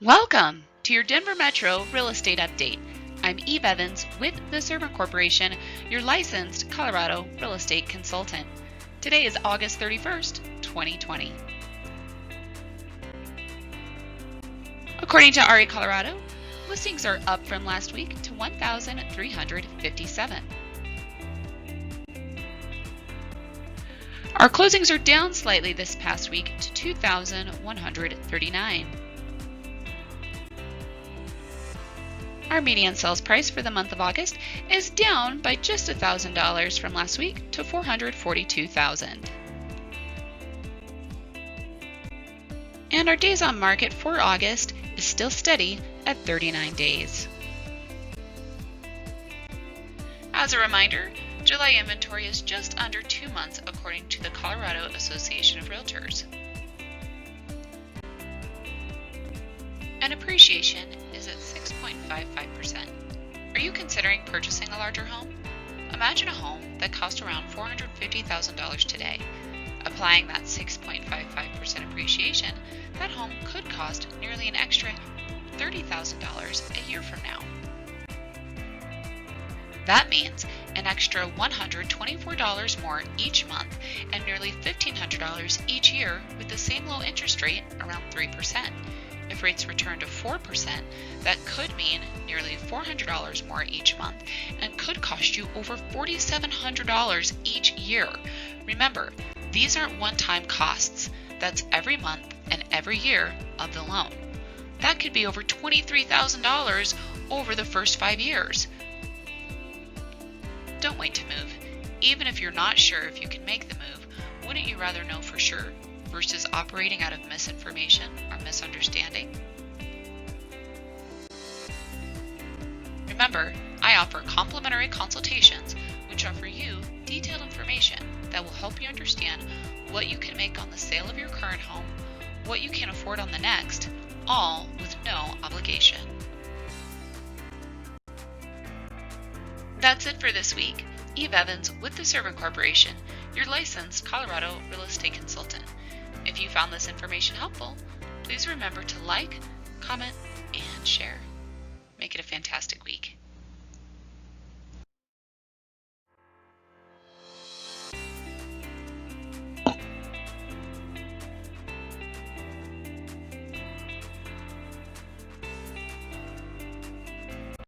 Welcome to your Denver Metro Real Estate Update. I'm Eve Evans with the Servant Corporation, your licensed Colorado real estate consultant. Today is August 31st, 2020. According to RE Colorado, listings are up from last week to 1,357. Our closings are down slightly this past week to 2,139. Our median sales price for the month of August is down by just $1,000 from last week to $442,000. And our days on market for August is still steady at 39 days. As a reminder, July inventory is just under 2 months according to the Colorado Association of Realtors. And appreciation is at 6.55%. Are you considering purchasing a larger home? Imagine a home that cost around $450,000 today. Applying that 6.55% appreciation, that home could cost nearly an extra $30,000 a year from now. That means an extra $124 more each month and nearly $1,500 each year with the same low interest rate, around 3%. If rates return to 4%, that could mean nearly $400 more each month and could cost you over $4,700 each year. Remember, these aren't one-time costs. That's every month and every year of the loan. That could be over $23,000 over the first 5 years. Don't wait to move. Even if you're not sure if you can make the move, wouldn't you rather know for sure versus operating out of misinformation or misunderstanding? Remember, I offer complimentary consultations which offer you detailed information that will help you understand what you can make on the sale of your current home, what you can afford on the next, all with no obligation. That's it for this week. Eve Evans with the Servant Corporation, your licensed Colorado real estate consultant. If you found this information helpful, please remember to like, comment, and share. Make it a fantastic week.